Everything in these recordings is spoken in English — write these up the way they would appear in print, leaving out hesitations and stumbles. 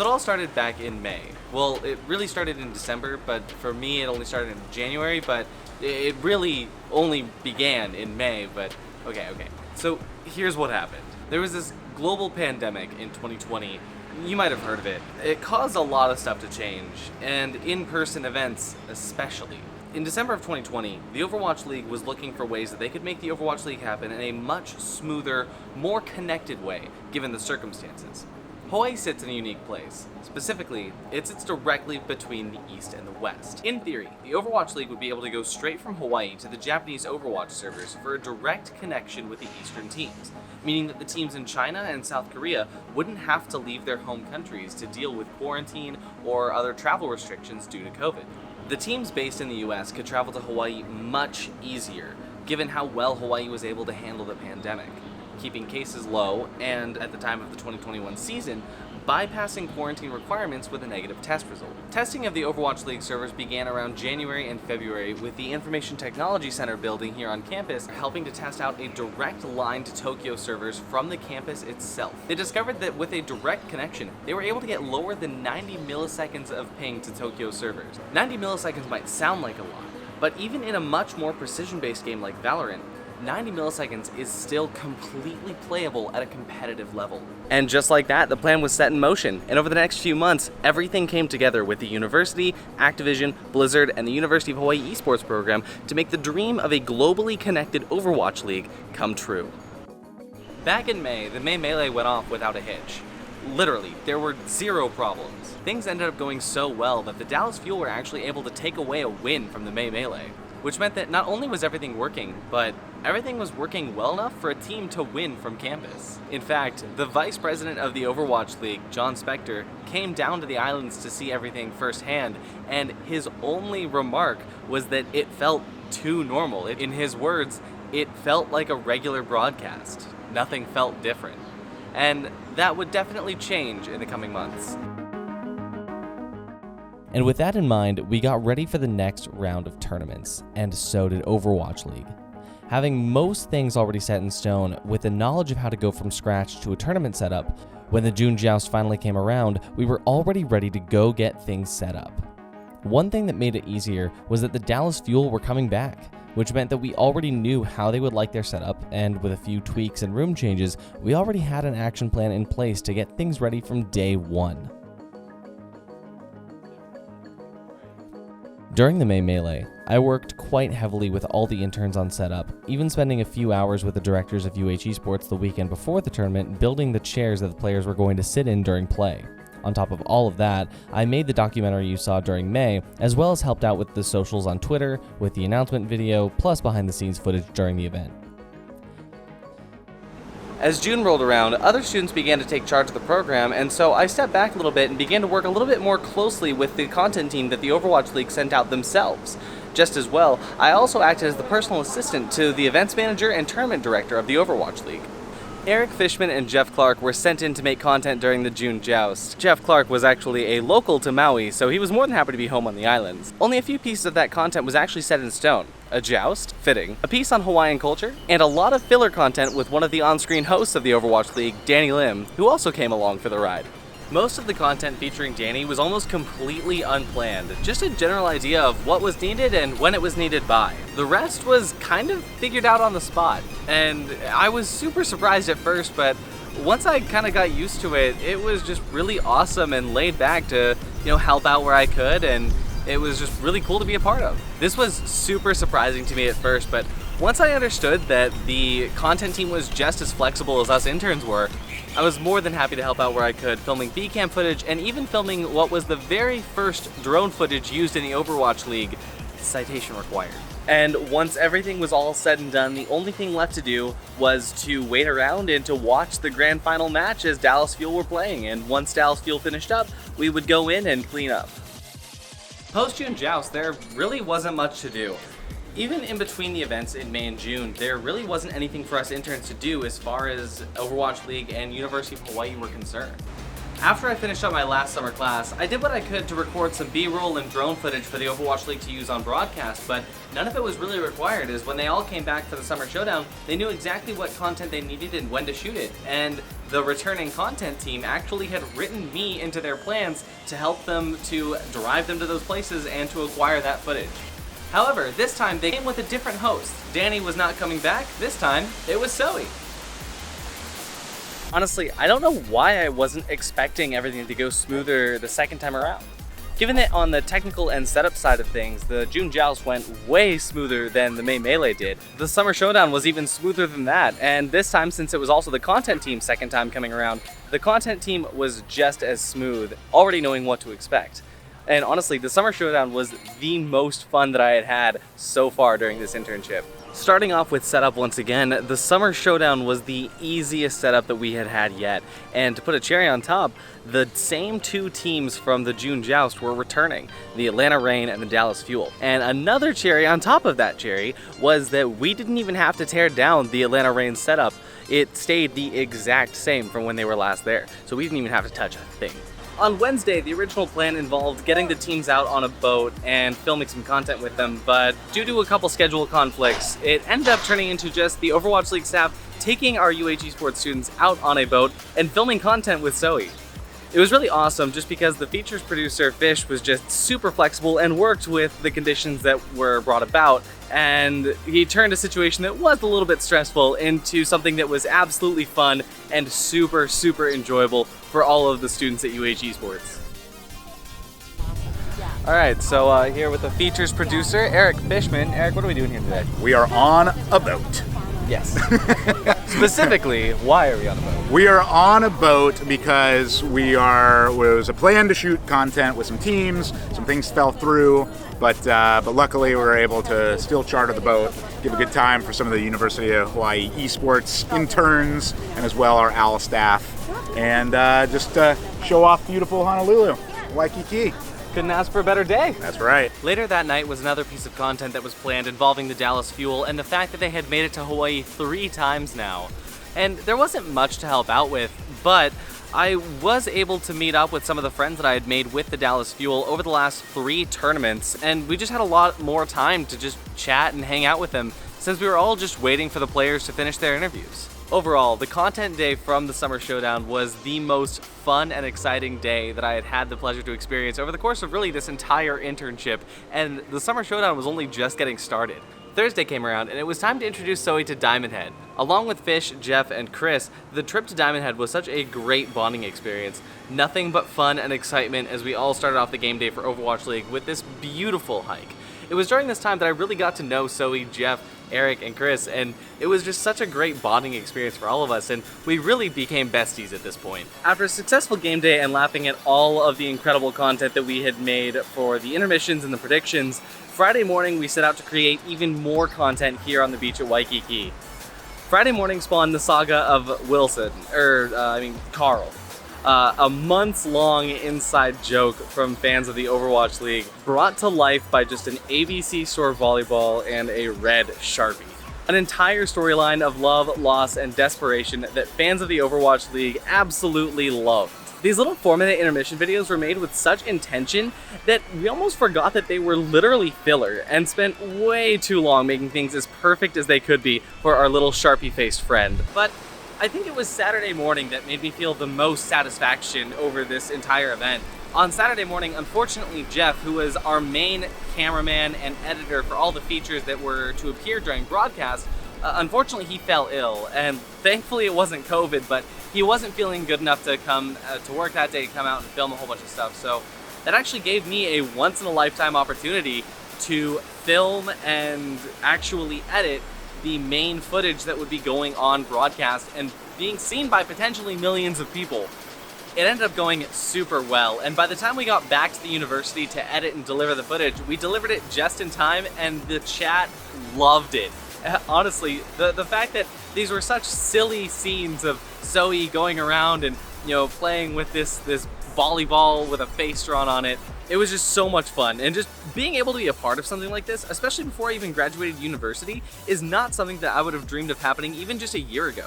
So it all started back in May. Well, it really started in December, but for me it only started in January, but it really only began in May, but okay. So here's what happened. There was this global pandemic in 2020. You might have heard of it. It caused a lot of stuff to change, and in-person events especially. In December of 2020, the Overwatch League was looking for ways that they could make the Overwatch League happen in a much smoother, more connected way, given the circumstances. Hawaii sits in a unique place. Specifically, it sits directly between the East and the West. In theory, the Overwatch League would be able to go straight from Hawaii to the Japanese Overwatch servers for a direct connection with the Eastern teams, meaning that the teams in China and South Korea wouldn't have to leave their home countries to deal with quarantine or other travel restrictions due to COVID. The teams based in the US could travel to Hawaii much easier, given how well Hawaii was able to handle the pandemic, keeping cases low, and at the time of the 2021 season, bypassing quarantine requirements with a negative test result. Testing of the Overwatch League servers began around January and February, with the Information Technology Center building here on campus helping to test out a direct line to Tokyo servers from the campus itself. They discovered that with a direct connection, they were able to get lower than 90 milliseconds of ping to Tokyo servers. 90 milliseconds might sound like a lot, but even in a much more precision-based game like Valorant, 90 milliseconds is still completely playable at a competitive level. And just like that, the plan was set in motion, and over the next few months, everything came together with the university, Activision, Blizzard, and the University of Hawaii esports program to make the dream of a globally connected Overwatch League come true. Back in May, the May Melee went off without a hitch. Literally, there were zero problems. Things ended up going so well that the Dallas Fuel were actually able to take away a win from the May Melee, which meant that not only was everything working, but everything was working well enough for a team to win from campus. In fact, the vice president of the Overwatch League, John Spector, came down to the islands to see everything firsthand, and his only remark was that it felt too normal. In his words, it felt like a regular broadcast. Nothing felt different. And that would definitely change in the coming months. And with that in mind, we got ready for the next round of tournaments, and so did Overwatch League. Having most things already set in stone, with the knowledge of how to go from scratch to a tournament setup, when the June Joust finally came around, we were already ready to go get things set up. One thing that made it easier was that the Dallas Fuel were coming back, which meant that we already knew how they would like their setup, and with a few tweaks and room changes, we already had an action plan in place to get things ready from day one. During the May Melee, I worked quite heavily with all the interns on setup, even spending a few hours with the directors of UH Esports the weekend before the tournament building the chairs that the players were going to sit in during play. On top of all of that, I made the documentary you saw during May, as well as helped out with the socials on Twitter, with the announcement video, plus behind the scenes footage during the event. As June rolled around, other students began to take charge of the program, and so I stepped back a little bit and began to work a little bit more closely with the content team that the Overwatch League sent out themselves. Just as well, I also acted as the personal assistant to the events manager and tournament director of the Overwatch League. Eric Fishman and Jeff Clark were sent in to make content during the June Joust. Jeff Clark was actually a local to Maui, so he was more than happy to be home on the islands. Only a few pieces of that content was actually set in stone. A joust, fitting, a piece on Hawaiian culture, and a lot of filler content with one of the on-screen hosts of the Overwatch League, Danny Lim, who also came along for the ride. Most of the content featuring Danny was almost completely unplanned, just a general idea of what was needed and when it was needed by. The rest was kind of figured out on the spot, and I was super surprised at first, but once I kind of got used to it, it was just really awesome and laid back to, help out where I could, and it was just really cool to be a part of. This was super surprising to me at first, but once I understood that the content team was just as flexible as us interns were, I was more than happy to help out where I could, filming B-cam footage and even filming what was the very first drone footage used in the Overwatch League, citation required. And once everything was all said and done, the only thing left to do was to wait around and to watch the grand final match as Dallas Fuel were playing, and once Dallas Fuel finished up, we would go in and clean up. Post-June Joust, there really wasn't much to do. Even in between the events in May and June, there really wasn't anything for us interns to do as far as Overwatch League and University of Hawaii were concerned. After I finished up my last summer class, I did what I could to record some B-roll and drone footage for the Overwatch League to use on broadcast, but none of it was really required, as when they all came back for the summer showdown, they knew exactly what content they needed and when to shoot it, and the returning content team actually had written me into their plans to help them to drive them to those places and to acquire that footage. However, this time they came with a different host. Danny was not coming back. This time, it was Zoe. Honestly, I don't know why I wasn't expecting everything to go smoother the second time around. Given that on the technical and setup side of things, the June Joust went way smoother than the May Melee did. The Summer Showdown was even smoother than that, and this time, since it was also the content team's second time coming around, the content team was just as smooth, already knowing what to expect. And honestly, the Summer Showdown was the most fun that I had had so far during this internship. Starting off with setup once again, the Summer Showdown was the easiest setup that we had had yet. And to put a cherry on top, the same two teams from the June Joust were returning, the Atlanta Reign and the Dallas Fuel. And another cherry on top of that cherry was that we didn't even have to tear down the Atlanta Reign setup. It stayed the exact same from when they were last there. So we didn't even have to touch a thing. On Wednesday, the original plan involved getting the teams out on a boat and filming some content with them, but due to a couple schedule conflicts, it ended up turning into just the Overwatch League staff taking our UH Esports students out on a boat and filming content with Zoe. It was really awesome just because the features producer, Fish, was just super flexible and worked with the conditions that were brought about, and he turned a situation that was a little bit stressful into something that was absolutely fun and super, super enjoyable for all of the students at UH Esports. All right, so here with the features producer, Eric Fishman. Eric, what are we doing here today? We are on a boat. Yes. Specifically, why are we on a boat? We are on a boat because it was a plan to shoot content with some teams. Some things fell through, but luckily we were able to still charter the boat, give a good time for some of the University of Hawaii esports interns, and as well our AL staff, and just show off beautiful Honolulu, Waikiki. Couldn't ask for a better day. That's right. Later that night was another piece of content that was planned involving the Dallas Fuel and the fact that they had made it to Hawaii 3 times now. And there wasn't much to help out with, but I was able to meet up with some of the friends that I had made with the Dallas Fuel over the last 3 tournaments, and we just had a lot more time to just chat and hang out with them since we were all just waiting for the players to finish their interviews. Overall, the content day from the Summer Showdown was the most fun and exciting day that I had had the pleasure to experience over the course of really this entire internship, and the Summer Showdown was only just getting started. Thursday came around, and it was time to introduce Zoe to Diamond Head. Along with Fish, Jeff, and Chris, the trip to Diamond Head was such a great bonding experience. Nothing but fun and excitement as we all started off the game day for Overwatch League with this beautiful hike. It was during this time that I really got to know Zoe, Jeff, Eric, and Chris, and it was just such a great bonding experience for all of us, and we really became besties at this point. After a successful game day and laughing at all of the incredible content that we had made for the intermissions and the predictions, Friday morning we set out to create even more content here on the beach at Waikiki. Friday morning spawned the saga of Carl. A months-long inside joke from fans of the Overwatch League, brought to life by just an ABC store volleyball and a red Sharpie. An entire storyline of love, loss, and desperation that fans of the Overwatch League absolutely loved. These little 4-minute intermission videos were made with such intention that we almost forgot that they were literally filler and spent way too long making things as perfect as they could be for our little Sharpie-faced friend. But I think it was Saturday morning that made me feel the most satisfaction over this entire event. On Saturday morning, unfortunately, Jeff, who was our main cameraman and editor for all the features that were to appear during broadcast, unfortunately he fell ill, and thankfully it wasn't COVID, but he wasn't feeling good enough to come to work that day, come out and film a whole bunch of stuff. So that actually gave me a once-in-a-lifetime opportunity to film and actually edit the main footage that would be going on broadcast and being seen by potentially millions of people. It ended up going super well, and by the time we got back to the university to edit and deliver the footage, we delivered it just in time, and the chat loved it. Honestly, the fact that these were such silly scenes of Zoe going around and, you know, playing with this volleyball with a face drawn on it, it was just so much fun. And just being able to be a part of something like this, especially before I even graduated university, is not something that I would have dreamed of happening even just a year ago.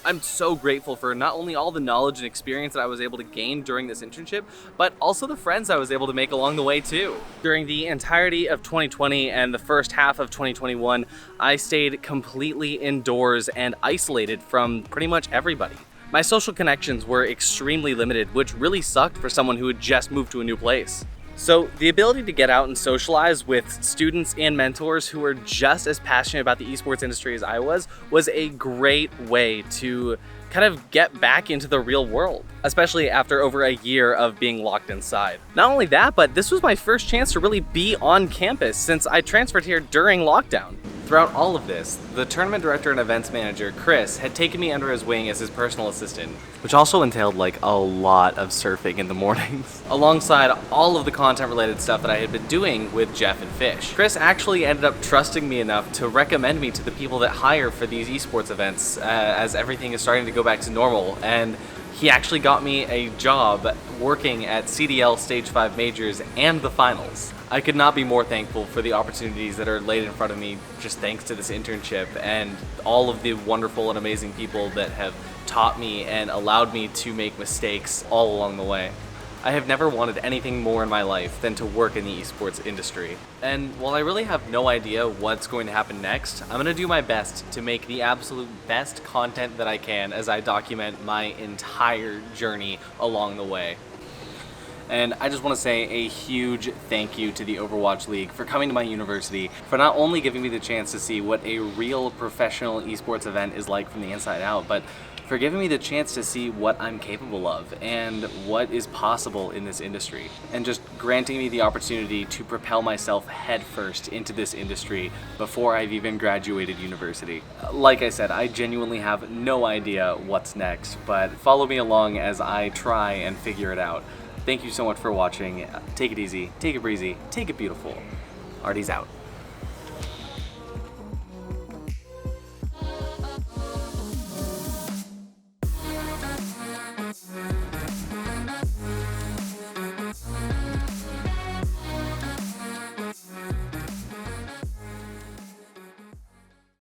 I'm so grateful for not only all the knowledge and experience that I was able to gain during this internship, but also the friends I was able to make along the way too. During the entirety of 2020 and the first half of 2021, I stayed completely indoors and isolated from pretty much everybody. My social connections were extremely limited, which really sucked for someone who had just moved to a new place. So the ability to get out and socialize with students and mentors who are just as passionate about the esports industry as I was a great way to kind of get back into the real world, especially after over a year of being locked inside. Not only that, but this was my first chance to really be on campus since I transferred here during lockdown. Throughout all of this, the tournament director and events manager, Chris, had taken me under his wing as his personal assistant, which also entailed like a lot of surfing in the mornings, alongside all of the content-related stuff that I had been doing with Jeff and Fish. Chris actually ended up trusting me enough to recommend me to the people that hire for these esports events as everything is starting to go back to normal, and he actually got me a job working at CDL Stage 5 Majors and the finals. I could not be more thankful for the opportunities that are laid in front of me just thanks to this internship and all of the wonderful and amazing people that have taught me and allowed me to make mistakes all along the way. I have never wanted anything more in my life than to work in the esports industry. And while I really have no idea what's going to happen next, I'm going to do my best to make the absolute best content that I can as I document my entire journey along the way. And I just want to say a huge thank you to the Overwatch League for coming to my university, for not only giving me the chance to see what a real professional esports event is like from the inside out, but for giving me the chance to see what I'm capable of and what is possible in this industry, and just granting me the opportunity to propel myself headfirst into this industry before I've even graduated university. Like I said, I genuinely have no idea what's next, but follow me along as I try and figure it out. Thank you so much for watching. Take it easy, take it breezy, take it beautiful. Artie's out.